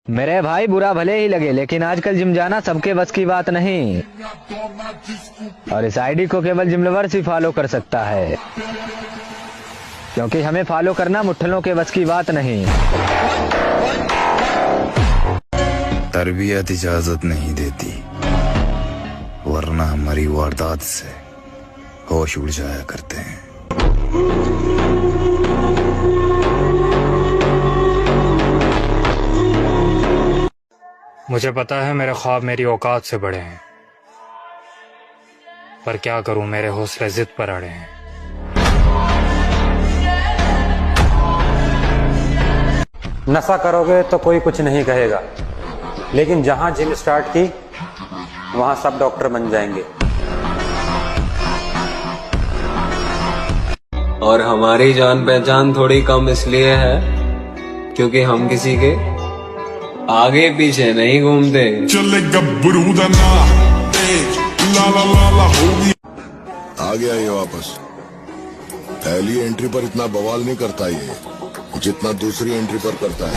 मेरे भाई बुरा भले ही लगे, लेकिन आजकल जिम जाना सबके बस की बात नहीं। और इस आईडी को केवल जिम लवर्स ही फॉलो कर सकता है, क्योंकि हमें फॉलो करना मुट्ठलों के बस की बात नहीं। तरबियत इजाजत नहीं देती, वरना हमारी वारदात से होश उड़ जाया करते हैं। मुझे पता है मेरे ख्वाब मेरी औकात से बड़े हैं, पर क्या करूं, मेरे हौसले जिद पर अड़े हैं। नशा करोगे तो कोई कुछ नहीं कहेगा, लेकिन जहां जिम स्टार्ट की वहां सब डॉक्टर बन जाएंगे। और हमारी जान पहचान थोड़ी कम इसलिए है क्योंकि हम किसी के आगे पीछे नहीं घूमते। चले गब्बरू दा ना ला ला ला ला हो गया। आ गया ये वापस। पहली एंट्री पर इतना बवाल नहीं करता ये, जितना दूसरी एंट्री पर करता है।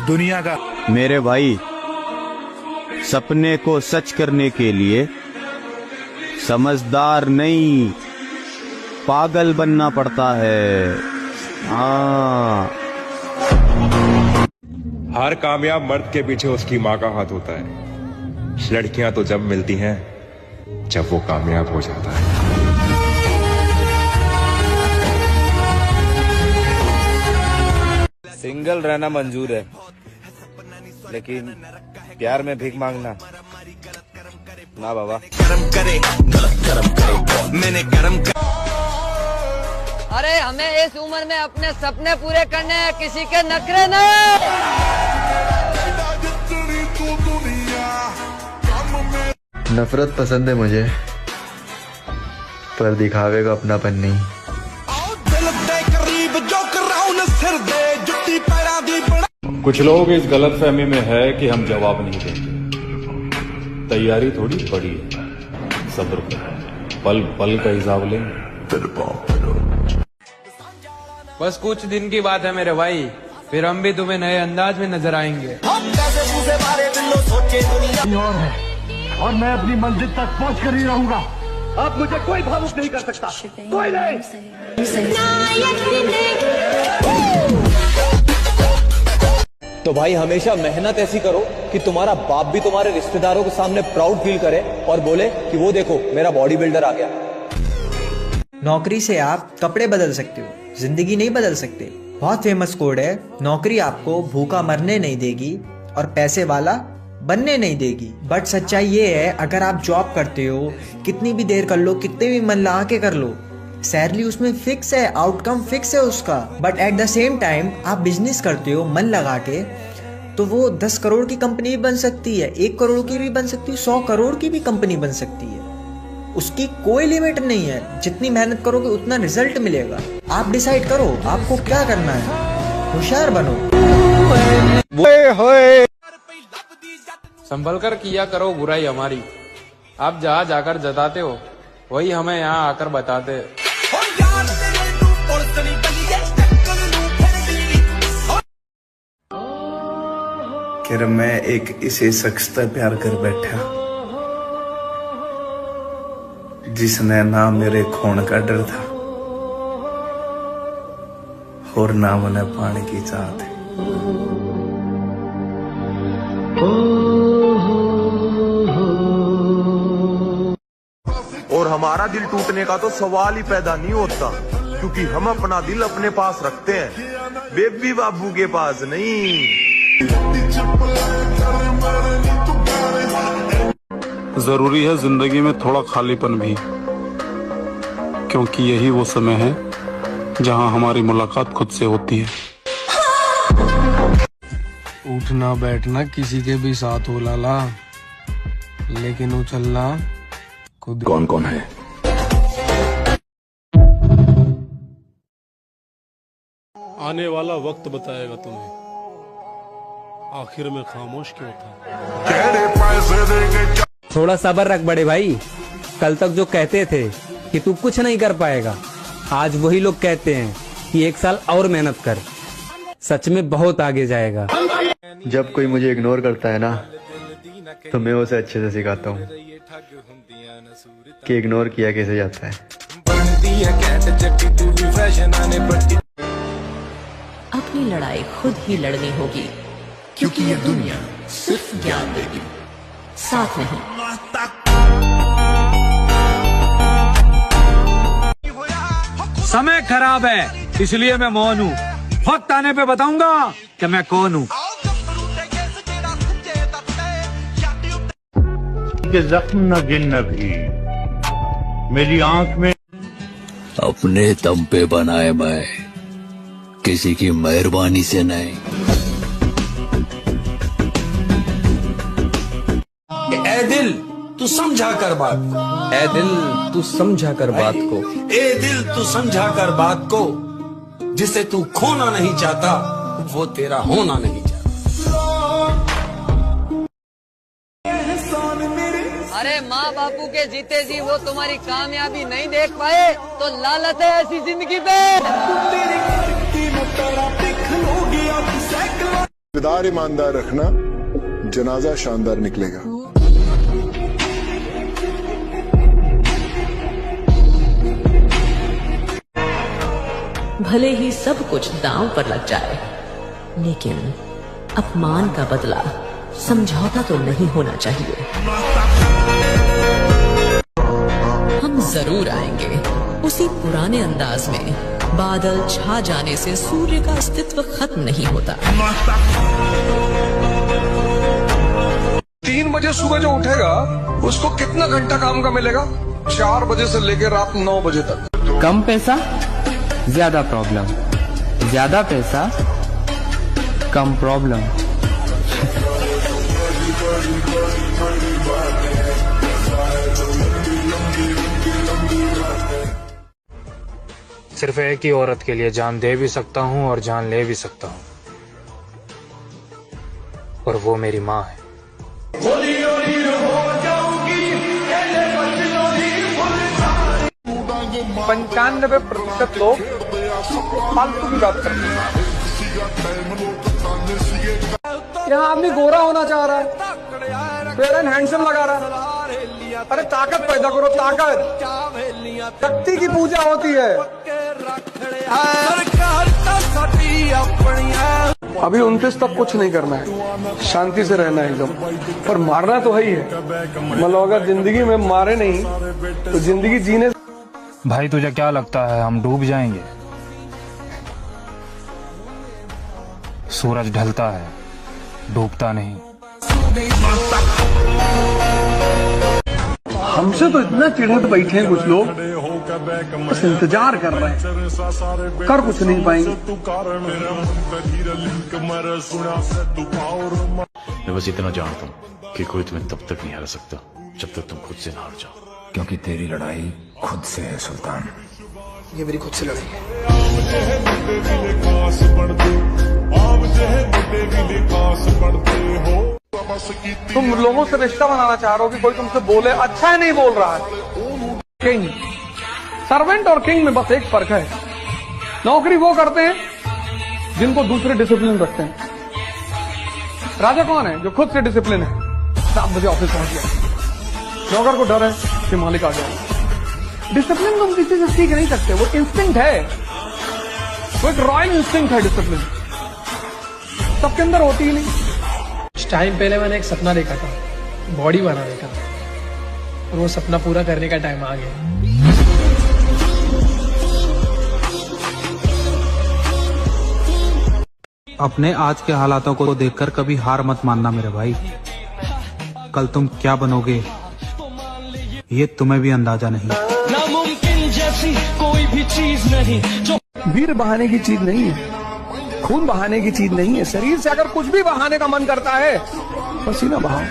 दुनिया का मेरे भाई, सपने को सच करने के लिए समझदार नहीं, पागल बनना पड़ता है। हाँ, हर कामयाब मर्द के पीछे उसकी माँ का हाथ होता है। लड़कियां तो जब मिलती हैं जब वो कामयाब हो जाता है। सिंगल रहना मंजूर है, लेकिन प्यार में भीख मांगना ना बाबा। अरे हमें इस उम्र में अपने सपने पूरे करने हैं, किसी के नखरे नहीं। नफरत पसंद है मुझे, पर दिखावे का अपनापन नहीं। कुछ लोग इस गलतफहमी में है कि हम जवाब नहीं देंगे। तैयारी थोड़ी बड़ी है, सब्र करो, पल पल का हिसाब लेंगे। बस कुछ दिन की बात है मेरे भाई, फिर हम भी तुम्हें नए अंदाज में नजर आएंगे। और मैं अपनी मंजिल तक पहुंच कर ही रहूंगा। अब मुझे कोई भावुक नहीं कर सकता, कोई नहीं। तो भाई हमेशा मेहनत ऐसी करो कि तुम्हारा बाप भी तुम्हारे रिश्तेदारों के सामने प्राउड फील करे और बोले कि वो देखो मेरा बॉडी बिल्डर आ गया। नौकरी से आप कपड़े बदल सकते हो, जिंदगी नहीं बदल सकते। बहुत फेमस कोड है, नौकरी आपको भूखा मरने नहीं देगी और पैसे वाला बनने नहीं देगी। बट सच्चाई ये है, अगर आप जॉब करते हो, कितनी भी देर कर लो, कितने भी मन लगा के कर लो, सैलरी उसमें फिक्स है, आउटकम फिक्स है उसका। But at the same time आप बिजनेस करते हो मन लगा के, तो वो 10 करोड़ की कंपनी भी बन सकती है, 1 करोड़ की भी बन सकती है, 100 करोड़ की भी कंपनी बन सकती है। उसकी कोई लिमिट नहीं है, जितनी मेहनत करोगे उतना रिजल्ट मिलेगा। आप डिसाइड करो आपको क्या करना है, होशियार बनो। संभल कर किया करो बुराई हमारी, आप जहाँ जाकर जताते हो वही हमें यहाँ आकर बताते। फिर मैं एक इसे शख्स से प्यार कर बैठा, जिसने ना मेरे खून का डर था और ना मैंने पानी की चाहत। और हमारा दिल टूटने का तो सवाल ही पैदा नहीं होता, क्योंकि हम अपना दिल अपने पास रखते हैं, बेबी बाबू के पास नहीं। जरूरी है जिंदगी में थोड़ा खालीपन भी, क्योंकि यही वो समय है जहां हमारी मुलाकात खुद से होती है। उठना बैठना किसी के भी साथ हो लाला, लेकिन उछलना खुद। कौन कौन है? आने वाला वक्त बताएगा तुम्हें, आखिर में खामोश क्यों था। थोड़ा सब्र रख बड़े भाई, कल तक जो कहते थे कि तू कुछ नहीं कर पाएगा, आज वही लोग कहते हैं कि 1 साल और मेहनत कर, सच में बहुत आगे जाएगा। जब कोई मुझे इग्नोर करता है ना, तो मैं उसे अच्छे से सिखाता हूँ कि इग्नोर किया कैसे जाता है। अपनी लड़ाई खुद ही लड़नी होगी, क्योंकि ये दुनिया सिर्फ ज्ञान देगी, साथ नहीं। समय खराब है, इसलिए मैं मौन हूँ। वक्त आने पे बताऊंगा कि मैं कौन हूँ। के जख्म न गिन भी मेरी आंख में अपने दम पे बनाए मैं, किसी की मेहरबानी से नहीं। ए दिल तू समझा कर बात को, ए दिल तू समझा कर बात को, ए दिल तू समझा कर बात को, जिसे तू खोना नहीं चाहता वो तेरा होना नहीं चाहता। अरे माँ बापू के जीते जी वो तुम्हारी कामयाबी नहीं देख पाए तो लालच है ऐसी जिंदगी पे। किरदार ईमानदार रखना, जनाजा शानदार निकलेगा। भले ही सब कुछ दांव पर लग जाए, लेकिन अपमान का बदला समझौता तो नहीं होना चाहिए। हम जरूर आएंगे उसी पुराने अंदाज में। बादल छा जाने से सूर्य का अस्तित्व खत्म नहीं होता। 3 बजे सुबह जो उठेगा उसको कितना घंटा काम का मिलेगा? 4 बजे से लेकर रात 9 बजे तक। कम पैसा ज्यादा प्रॉब्लम, ज्यादा पैसा कम प्रॉब्लम। सिर्फ एक ही औरत के लिए जान दे भी सकता हूँ और जान ले भी सकता हूँ, और वो मेरी माँ है। 95% लोग फालतू की बात करते हैं। यहाँ आदमी गोरा होना चाह रहा है, फेयर एंड हैंडसम लगा रहा है। अरे ताकत पैदा करो, ताकत। शक्ति की पूजा होती है। अभी 29 तक कुछ नहीं करना है, शांति से रहना है एकदम, पर मारना तो है ही है। मतलब अगर जिंदगी में मारे नहीं तो जिंदगी जीने। भाई तुझे क्या लगता है हम डूब जाएंगे? सूरज ढलता है, डूबता नहीं। हमसे तो इतना चिढ़े बैठे हैं कुछ लोग, बस इंतजार कर रहे हैं, कर कुछ नहीं पाएंगे। मैं बस इतना जानता हूँ कि कोई तुम्हें तब तक नहीं हरा सकता जब तक तुम खुद से ना हार जाओ, क्योंकि तेरी लड़ाई खुद से है सुल्तान। ये मेरी खुद से लड़ाई है। तुम लोगों से रिश्ता बनाना चाह रहे हो कि कोई तुमसे बोले अच्छा है नहीं बोल रहा है। किंग, सर्वेंट और किंग में बस एक फर्क है। नौकरी वो करते हैं जिनको दूसरे डिसिप्लिन रखते हैं। राजा कौन है? जो खुद से डिसिप्लिन है। 7 बजे ऑफिस पहुंच गया, नौकर को डर है कि मालिक आ जाए। डिसिप्लिन तुम किसी से सीख नहीं सकते, वो इंस्टिंक्ट है, वो एक रॉयल इंस्टिंक्ट है। डिसिप्लिन सबके अंदर होती ही नहीं। कुछ टाइम पहले मैंने एक सपना देखा था, बॉडी बनाने का, और वो सपना पूरा करने का टाइम आ गया। अपने आज के हालातों को देखकर कभी हार मत मानना मेरे भाई। कल तुम क्या बनोगे ये तुम्हें भी अंदाजा नहीं। नामुमकिन जैसी कोई भी चीज नहीं जो वीर बहाने की चीज नहीं है, खून बहाने की चीज नहीं है। शरीर से अगर कुछ भी बहाने का मन करता है, पसीना बहाओ।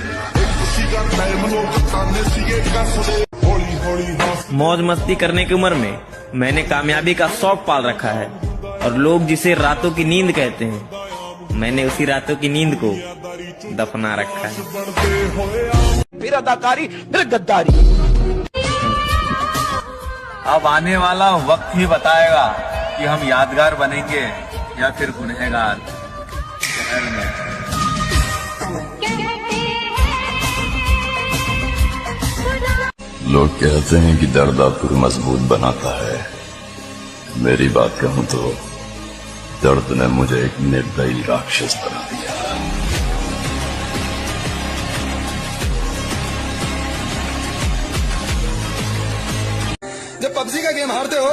मौज मस्ती करने की उम्र में मैंने कामयाबी का शौक पाल रखा है, और लोग जिसे रातों की नींद कहते हैं, मैंने उसी रातों की नींद को दफना रखा है। फिर अदाकारी, फिर गद्दारी। अब आने वाला वक्त ही बताएगा कि हम यादगार बनेंगे या फिर गुनहगार। शहर में लोग कहते हैं कि दर्द आपको मजबूत बनाता है। मेरी बात कहूं तो दर्द ने मुझे एक निर्दयी राक्षस बना दिया। जब पबजी का गेम हारते हो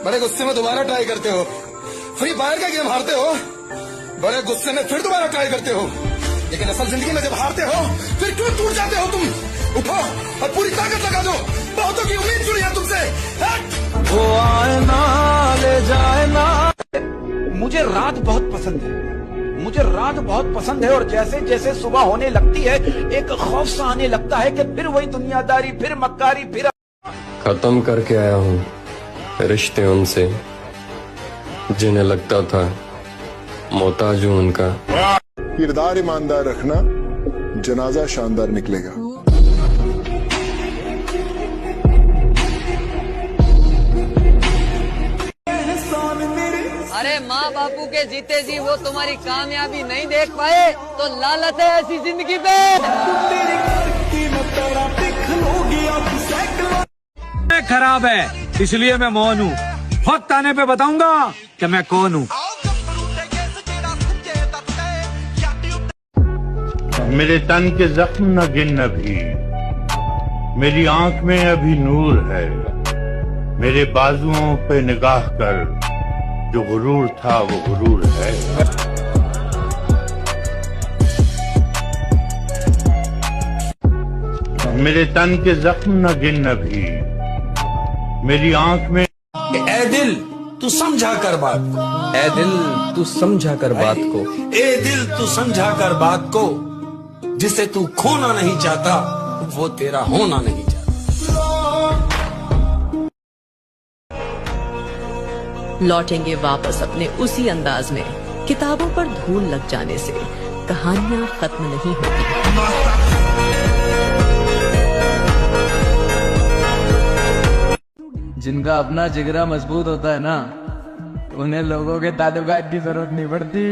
बड़े गुस्से में दोबारा ट्राई करते हो, फ्री फायर का गेम हारते हो बड़े गुस्से में फिर दोबारा ट्राई करते हो, लेकिन असल जिंदगी में जब हारते हो फिर क्यों टूट जाते हो तुम? उठो और पूरी ताकत लगा दो, बहुतों की उम्मीद जुड़ी है तुमसे। वो आए ना ले जाए ना। मुझे रात बहुत पसंद है, मुझे रात बहुत पसंद है, और जैसे जैसे सुबह होने लगती है एक खौफ सा आने लगता है कि फिर वही दुनियादारी, फिर मक्कारी, फिर खत्म करके आया हूँ रिश्ते उनसे जिन्हें लगता था मोहताज हूँ उनका। किरदार ईमानदार रखना, जनाजा शानदार निकलेगा। अरे माँ बापू के जीते जी वो तुम्हारी कामयाबी नहीं देख पाए तो लालत है ऐसी जिंदगी पे। खराब है इसलिए मैं मौन हूँ, वक्त आने पे बताऊंगा कि मैं कौन हूँ। मेरे तन के जख्म न गिन अभी, मेरी आंख में अभी नूर है, मेरे बाजुओं पे निगाह कर, जो गुरूर था वो गुरूर है। मेरे तन के जख्म न गिन अभी, मेरी आंख में। ए दिल तू समझा कर बात को, ए दिल तू समझा कर बात को, ए दिल तू समझा कर बात को, जिसे तू खोना नहीं चाहता वो तेरा होना नहीं चाहता। लौटेंगे वापस अपने उसी अंदाज में, किताबों पर धूल लग जाने से कहानियां खत्म नहीं होती। जिनका अपना जिगरा मजबूत होता है ना, उन्हें लोगों के ताल्लुकात की जरूरत नहीं पड़ती।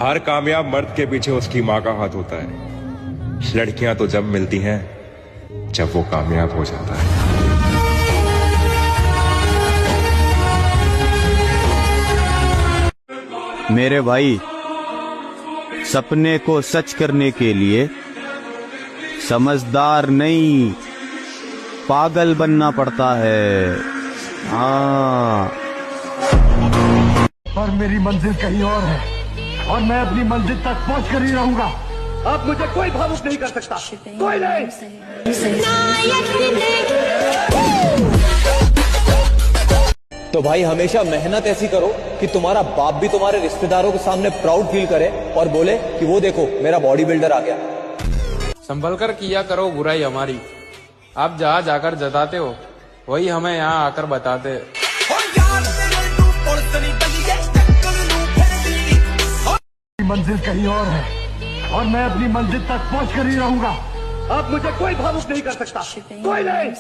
हर कामयाब मर्द के पीछे उसकी माँ का हाथ होता है। लड़कियां तो जब मिलती हैं जब वो कामयाब हो जाता है। मेरे भाई, सपने को सच करने के लिए समझदार नहीं पागल बनना पड़ता है। हाँ, और मेरी मंजिल कहीं और है और मैं अपनी मंजिल तक पहुंच कर ही रहूंगा। अब मुझे कोई भावुक नहीं कर सकता, कोई नहीं। तो भाई हमेशा मेहनत ऐसी करो कि तुम्हारा बाप भी तुम्हारे रिश्तेदारों के सामने प्राउड फील करे और बोले कि वो देखो मेरा बॉडी बिल्डर आ गया। संभल कर किया करो बुराई हमारी, आप जहाँ जाकर जताते हो वही हमें यहाँ आकर बताते। मंजिल कहीं और है और मैं अपनी मंजिल तक पहुंच कर ही रहूंगा। अब मुझे कोई भावुक नहीं कर सकता, कोई नहीं।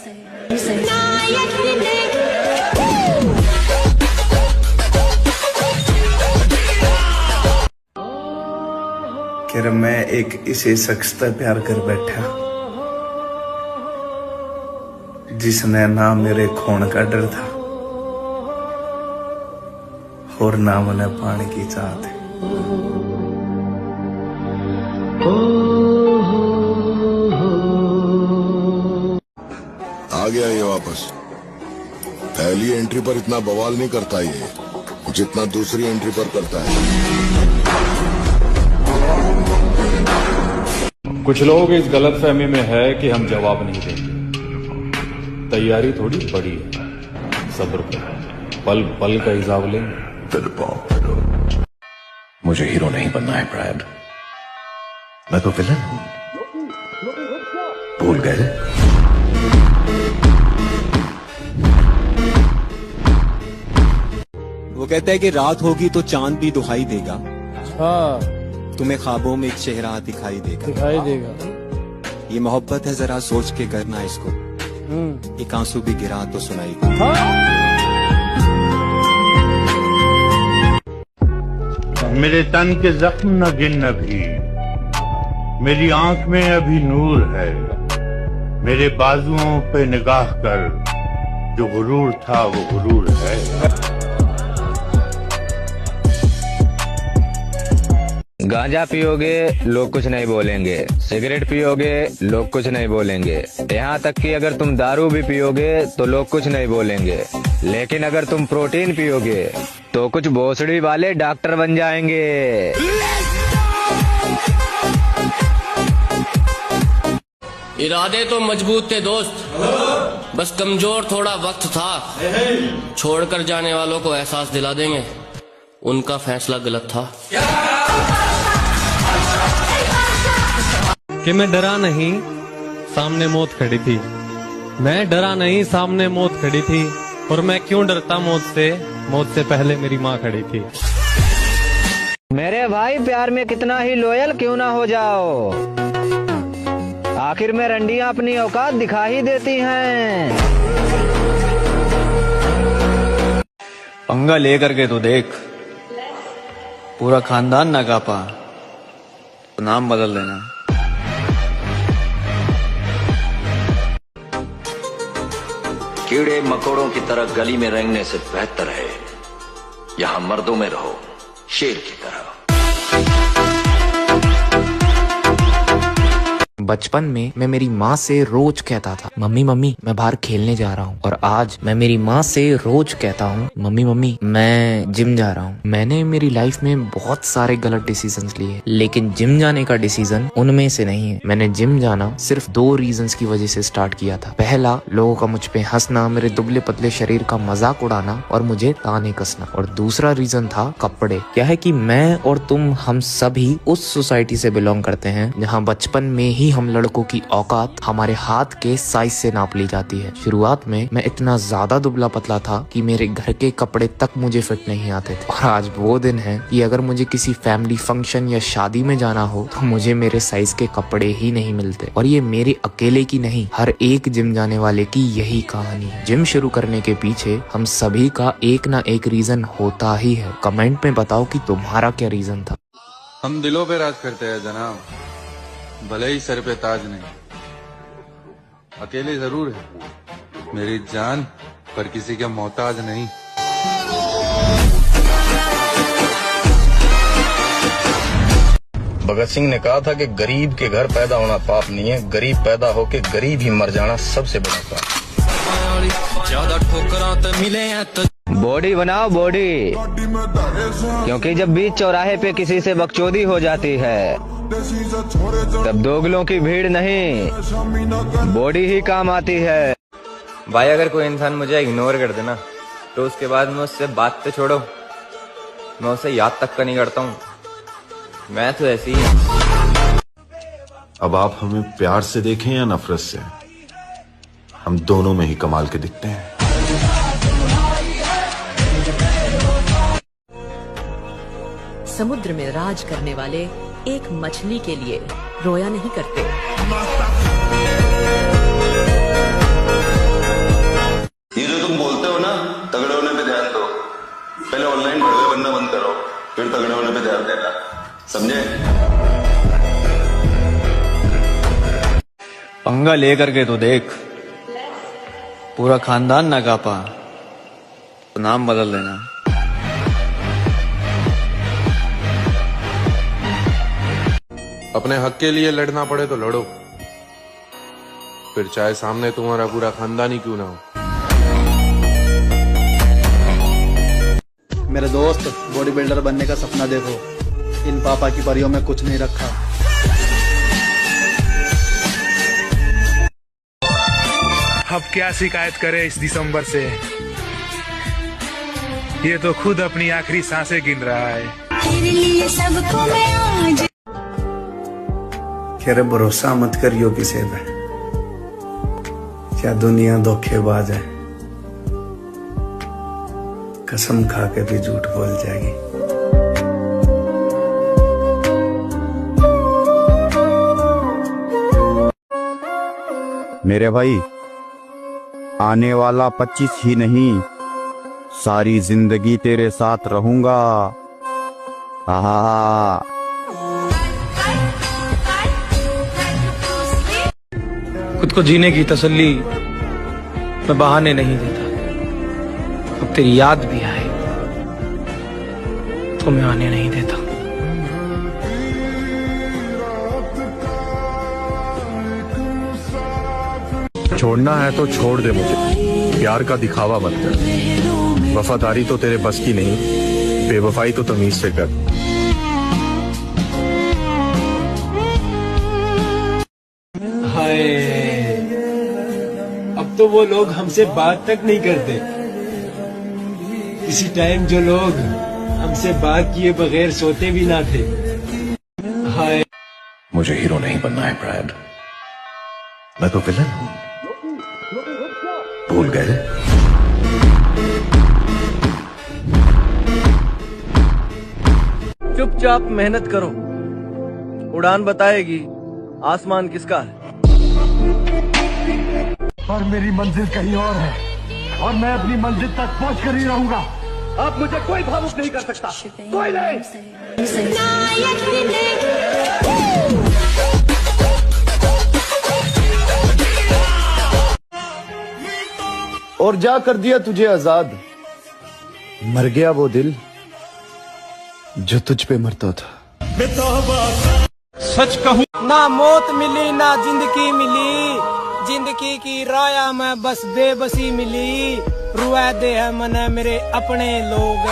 कि मैं एक इसे शख्स से प्यार कर बैठा जिसने ना मेरे खोने का डर था और ना मुझे पानी की चाहत। आ गया ये वापस। पहली एंट्री पर इतना बवाल नहीं करता ये जितना दूसरी एंट्री पर करता है। कुछ लोग इस गलतफहमी में है कि हम जवाब नहीं देंगे। तैयारी थोड़ी बड़ी है, सब्र करो, पल पल का हिसाब लेंगे। मुझे हीरो नहीं बनना है ब्रैड, मैं तो विलन हूं, भूल गए? वो कहता है कि रात होगी तो चांद भी दुहाई देगा। हाँ, तुम्हें ख्वाबों में एक चेहरा दिखाई देगा। ये मोहब्बत है, जरा सोच के करना इसको। एक आंसू भी गिरा तो सुनाई। मेरे तन के जख्म न गिन अभी, मेरी आंख में अभी नूर है। मेरे बाजुओं पे निगाह कर, जो गुरूर था वो गुरूर है। गांजा पियोगे लोग कुछ नहीं बोलेंगे, सिगरेट पियोगे लोग कुछ नहीं बोलेंगे, यहाँ तक कि अगर तुम दारू भी पियोगे तो लोग कुछ नहीं बोलेंगे। लेकिन अगर तुम प्रोटीन पियोगे तो कुछ भोसड़ी वाले डॉक्टर बन जाएंगे। इरादे तो मजबूत थे दोस्त, बस कमजोर थोड़ा वक्त था। छोड़कर जाने वालों को एहसास दिला देंगे उनका फैसला गलत था। कि मैं डरा नहीं, सामने मौत खड़ी थी। मैं डरा नहीं, सामने मौत खड़ी थी। और मैं क्यों डरता मौत से पहले मेरी माँ खड़ी थी। मेरे भाई प्यार में कितना ही लॉयल क्यों ना हो जाओ, आखिर में रंडियां अपनी औकात दिखा ही देती हैं। पंगा लेकर के तो देख, पूरा खानदान ना कापा तो नाम बदल देना। कीड़े मकोड़ों की तरह गली में रेंगने से बेहतर है यहां मर्दों में रहो, शेर की तरह। बचपन में मैं मेरी माँ से रोज कहता था, मम्मी मम्मी मैं बाहर खेलने जा रहा हूँ। और आज मैं मेरी माँ से रोज कहता हूँ, मम्मी मम्मी मैं जिम जा रहा हूँ। मैंने मेरी लाइफ में बहुत सारे गलत डिसीजंस लिए, लेकिन जिम जाने का डिसीजन उनमें से नहीं है। मैंने जिम जाना सिर्फ 2 रीजंस की वजह से स्टार्ट किया था। पहला, लोगों का मुझ पे हंसना, मेरे दुबले पतले शरीर का मजाक उड़ाना और मुझे ताने कसना। और दूसरा रीजन था कपड़े। क्या है कि मैं और तुम, हम सभी उस सोसाइटी से बिलोंग करते हैं जहाँ बचपन में ही हम लड़कों की औकात हमारे हाथ के साइज से नाप ली जाती है। शुरुआत में मैं इतना ज्यादा दुबला पतला था कि मेरे घर के कपड़े तक मुझे फिट नहीं आते थे। और आज वो दिन है कि अगर मुझे किसी फैमिली फंक्शन या शादी में जाना हो तो मुझे मेरे साइज के कपड़े ही नहीं मिलते। और ये मेरे अकेले की नहीं, हर एक जिम जाने वाले की यही कहानी है। जिम शुरू करने के पीछे हम सभी का एक ना एक रीजन होता ही है। कमेंट में बताओ कि तुम्हारा क्या रीजन था। हम दिलों पे राज करते हैं जनाब, भले ही सर पे ताज नहीं। अकेले जरूर है मेरी जान, पर किसी के मोहताज नहीं। भगत सिंह ने कहा था कि गरीब के घर पैदा होना पाप नहीं है, गरीब पैदा होके गरीब ही मर जाना सबसे बड़ा पाप। ज्यादा ठोकरां तो मिले हैं तो बॉडी बनाओ बॉडी, क्योंकि जब बीच चौराहे पे किसी से बकचोदी हो जाती है तब दोगलों की भीड़ नहीं, बॉडी ही काम आती है। भाई अगर कोई इंसान मुझे इग्नोर कर देना तो उसके बाद मैं उससे बात तो छोड़ो, मैं उसे याद तक का नहीं करता हूँ। मैं तो ऐसी ही। अब आप हमें प्यार से देखें या नफरत से, हम दोनों में ही कमाल के दिखते हैं। समुद्र में राज करने वाले एक मछली के लिए रोया नहीं करते। ये जो तुम बोलते हो ना, तगड़े होने पे ध्यान दो। पहले ऑनलाइन भड़वे बनना बंद करो, फिर तगड़े होने पे ध्यान देना, समझे? पंगा लेकर के तो देख, पूरा खानदान ना कापा तो नाम बदल देना। अपने हक के लिए लड़ना पड़े तो लड़ो, फिर चाहे सामने तुम्हारा पूरा खानदान ही क्यों ना हो। मेरे दोस्त, बॉडी बिल्डर बनने का सपना देखो, इन पापा की परियों में कुछ नहीं रखा। अब क्या शिकायत करे इस दिसंबर से, ये तो खुद अपनी आखिरी सांसें गिन रहा है। तेरे लिए सबको मैं आज कह रहे भरोसा मत करियो किसी पे, क्या दुनिया धोखेबाज है, कसम खा के भी झूठ बोल जाएगी। मेरे भाई, आने वाला 25 ही नहीं, सारी जिंदगी तेरे साथ रहूंगा। आहा। खुद को जीने की तसल्ली मैं बहाने नहीं देता। अब तेरी याद भी आए तो मैं आने नहीं देता। छोड़ना है तो छोड़ दे मुझे, प्यार का दिखावा मत कर। वफादारी तो तेरे बस की नहीं, बेवफाई तो तमीज से कर। हाय, अब तो वो लोग हमसे बात तक नहीं करते। किसी टाइम जो लोग हमसे बात किए बगैर सोते भी ना थे। हाय, मुझे हीरो नहीं बनना है ब्रैड, मैं तो विलन हूं, भूल गए? चुपचाप मेहनत करो, उड़ान बताएगी आसमान किसका है। और मेरी मंजिल कहीं और है, और मैं अपनी मंजिल तक पहुंच कर ही रहूंगा। अब मुझे कोई भावुक नहीं कर सकता, कोई नहीं। और जा कर दिया तुझे आजाद, मर गया वो दिल जो तुझ पे मरता था। सच कहूँ ना मौत मिली ना जिंदगी मिली, जिंदगी की राया में बस बेबसी मिली। रुआ दे है मना मेरे अपने लोग,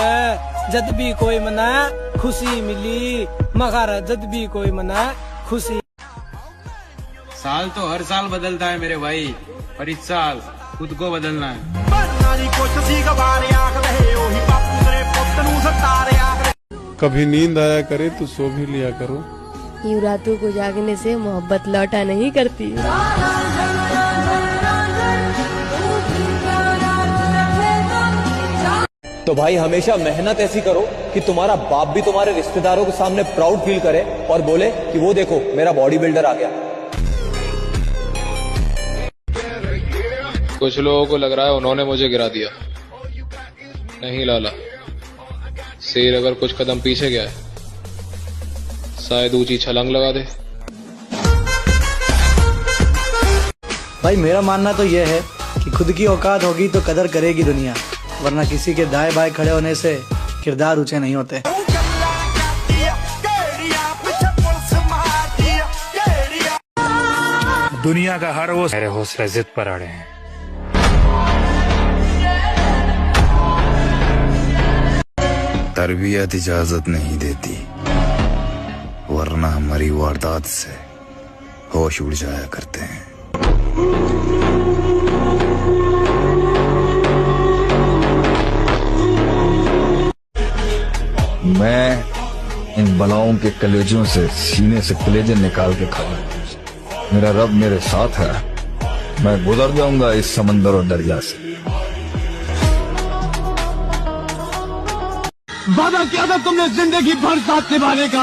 जद भी कोई मना खुशी मिली, मगर जद भी कोई मना खुशी। साल तो हर साल बदलता है मेरे भाई, पर इस साल खुद को बदलना है। कभी नींद आया करे तो सो भी लिया करो। यूं रातों को जागने से मोहब्बत लौटा नहीं करती। तो भाई हमेशा मेहनत ऐसी करो कि तुम्हारा बाप भी तुम्हारे रिश्तेदारों के सामने प्राउड फील करे और बोले कि वो देखो मेरा बॉडी बिल्डर आ गया। कुछ लोगों को लग रहा है उन्होंने मुझे गिरा दिया। नहीं लाला, शेर अगर कुछ कदम पीछे गया है शायद ऊंची छलांग लगा दे। भाई मेरा मानना तो यह है कि खुद की औकात होगी तो कदर करेगी दुनिया, वरना किसी के दाएं बाएं खड़े होने से किरदार ऊंचे नहीं होते। दुनिया का हर वो मेरे हौसले जिद पर अड़े हैं। तरबियत इजाजत नहीं देती, वरना हमारी वारदात से होश उड़ जाया करते हैं। मैं इन बलाओं के कलेजों से सीने से कलेजे निकाल के खाऊंगा। मेरा रब मेरे साथ है, मैं गुजर जाऊंगा इस समंदर और दरिया से। वादा किया था तुमने जिंदगी भर साथ निभाने का,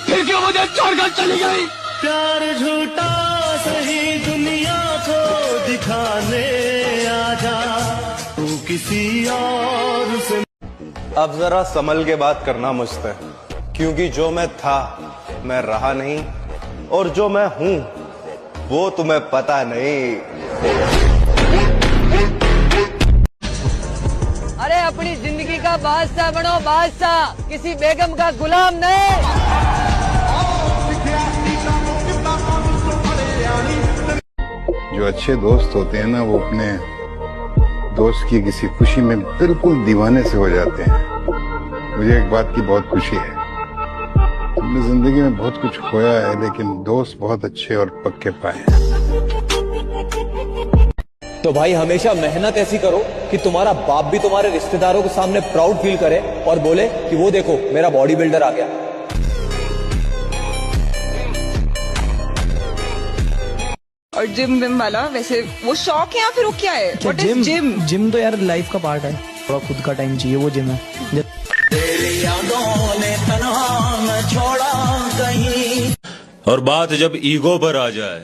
फिर क्यों मुझे छोड़कर चली गई? प्यार झूठा सही दुनिया को दिखाने आजा, तू किसी और से। अब जरा संभल के बात करना मुझसे, क्योंकि जो मैं था मैं रहा नहीं, और जो मैं हूं वो तुम्हें पता नहीं। अरे अपनी जिंदगी का बादशाह बनो, बादशाह, किसी बेगम का गुलाम नहीं। जो अच्छे दोस्त होते हैं ना, वो अपने दोस्त की किसी खुशी में बिल्कुल दीवाने से हो जाते हैं। मुझे एक बात की बहुत खुशी है, हमने जिंदगी में बहुत कुछ खोया है, लेकिन दोस्त बहुत अच्छे और पक्के पाए हैं। तो भाई हमेशा मेहनत ऐसी करो कि तुम्हारा बाप भी तुम्हारे रिश्तेदारों के सामने प्राउड फील करे और बोले कि वो देखो मेरा बॉडी बिल्डर आ गया। और जिम विम वाला वैसे वो शौक है या फिर वो क्या है? What is gym? जिम तो यार लाइफ का पार्ट है, थोड़ा खुद का टाइम चाहिए, वो जिम है। और बात जब ईगो पर आ जाए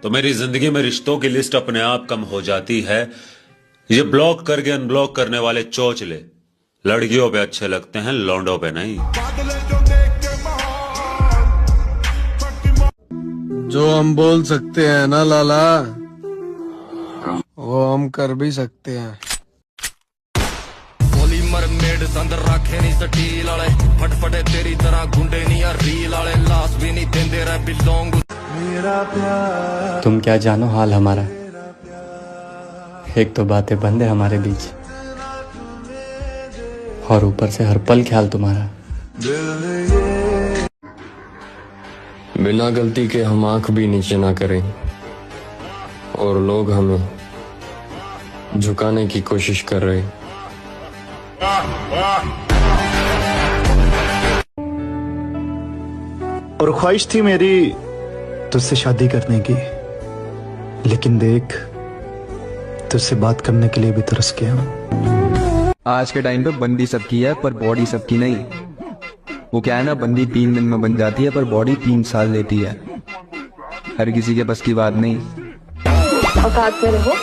तो तो मेरी जिंदगी में रिश्तों की लिस्ट अपने आप कम हो जाती है। ये ब्लॉक करके अनब्लॉक करने वाले चोचले लड़कियों पे अच्छे लगते हैं, लौंडों पे नहीं। जो हम बोल सकते हैं ना लाला, वो हम कर भी सकते हैं। मेड अंदर रखे नहीं स्टील वाले, फटफटे तेरी तरह गुंडे नहीं यार रील वाले, लाश भी नहीं देंदे रहे बिलोंग। तुम क्या जानो हाल हमारा, एक तो बातें बंद है हमारे बीच, और ऊपर से हर पल ख्याल तुम्हारा। बिना गलती के हम आंख भी नीचे ना करें और लोग हमें झुकाने की कोशिश कर रहे। और ख्वाहिश थी मेरी तुझसे शादी करने की, लेकिन देख तुझसे बात करने के लिए भी तरस गया हूं। आज के टाइम पे बंदी सबकी है पर बॉडी सबकी नहीं। वो क्या है ना, बंदी 3 दिन में बन जाती है पर बॉडी 3 साल लेती है। हर किसी के बस की बात नहीं। औकात में रहो।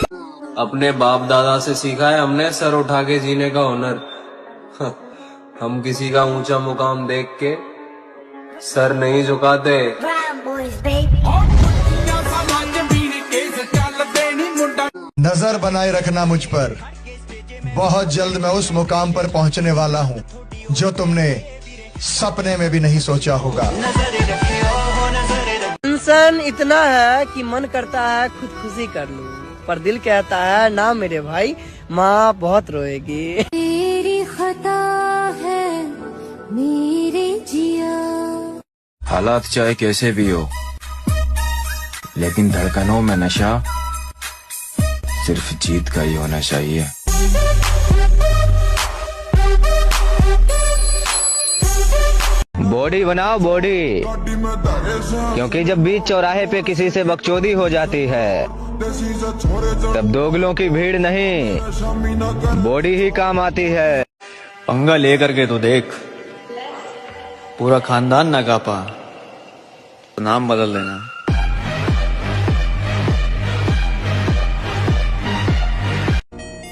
अपने बाप दादा से सीखा है हमने सर उठा के जीने का हुनर। हम किसी का ऊंचा मुकाम देख के सर नहीं झुकाते। नजर बनाए रखना मुझ पर, बहुत जल्द मैं उस मुकाम पर पहुंचने वाला हूं जो तुमने सपने में भी नहीं सोचा होगा। टेंशन इतना है कि मन करता है खुदकुशी कर लूं, पर दिल कहता है ना मेरे भाई, माँ बहुत रोएगी। तेरी खता है मेरे जिया। हालात चाहे कैसे भी हो, लेकिन धड़कनों में नशा सिर्फ जीत का ही होना चाहिए। बॉडी बनाओ बॉडी, क्योंकि जब बीच चौराहे पे किसी से बकचोदी हो जाती है तब दोगलों की भीड़ नहीं, बॉडी ही काम आती है। पंगा लेकर के तो देख, पूरा खानदान ना कापा तो नाम बदल देना।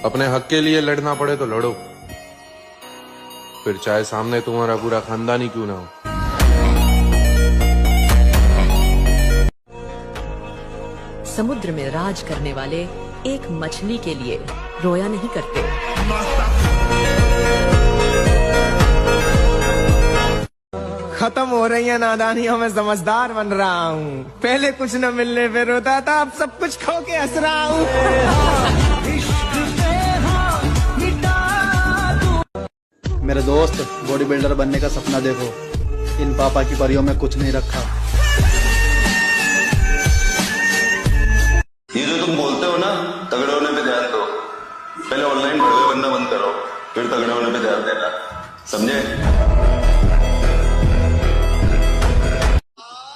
अपने हक के लिए लड़ना पड़े तो लड़ो, फिर चाहे सामने तुम्हारा पूरा खानदान ही क्यों ना हो। समुद्र में राज करने वाले एक मछली के लिए रोया नहीं करते। खत्म हो रही है नादानियों में समझदार बन रहा हूँ। पहले कुछ न मिलने पे रोता था, अब सब कुछ खो के हंस रहा हूँ। मेरे दोस्त, बॉडी बिल्डर बनने का सपना देखो, इन पापा की परियों में कुछ नहीं रखा। ये जो तुम बोलते हो ना तगड़े होने पे ध्यान दो, पहले ऑनलाइन भड़वे बनना बंद करो, फिर तगड़े होने पे ध्यान देना, समझे?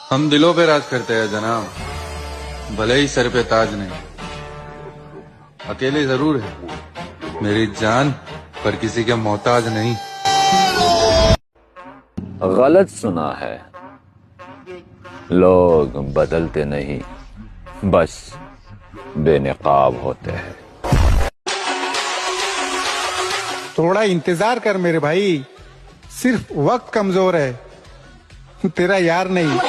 हम दिलों पे राज करते हैं जनाब, भले ही सर पे ताज नहीं। अकेले जरूर है मेरी जान, पर किसी के मोहताज नहीं। गलत सुना है, लोग बदलते नहीं, बस बेनकाब होते हैं। थोड़ा इंतजार कर मेरे भाई, सिर्फ वक्त कमजोर है, तेरा यार नहीं।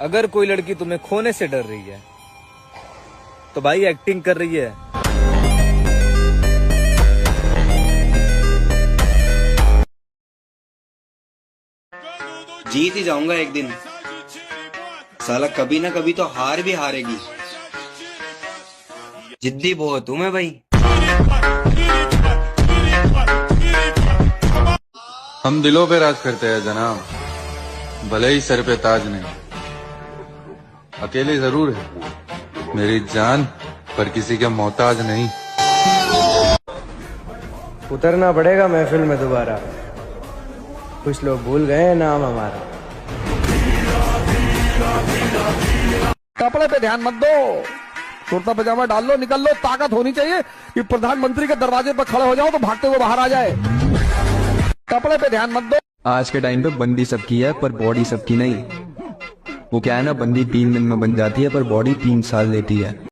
अगर कोई लड़की तुम्हें खोने से डर रही है तो भाई एक्टिंग कर रही है। जीत ही जाऊंगा एक दिन, साला कभी ना कभी तो हार भी हारेगी। जिद्दी बहुत हूं मैं भाई। हम दिलों पे राज करते हैं जनाब, भले ही सर पे ताज नहीं। अकेले जरूर है मेरी जान, पर किसी के मोहताज नहीं। उतरना पड़ेगा महफिल में दोबारा, कुछ लोग भूल गए नाम हमारा। कपड़े पे ध्यान मत दो, कुर्ता पजामा डाल लो, निकल लो। ताकत होनी चाहिए कि प्रधानमंत्री के दरवाजे पर खड़े हो जाओ तो भागते हुए बाहर आ जाए। कपड़े पे ध्यान मत दो। आज के टाइम पे बंदी सबकी है पर बॉडी सबकी नहीं। वो क्या है ना, बंदी 3 दिन में बन जाती है पर बॉडी 3 साल लेती है।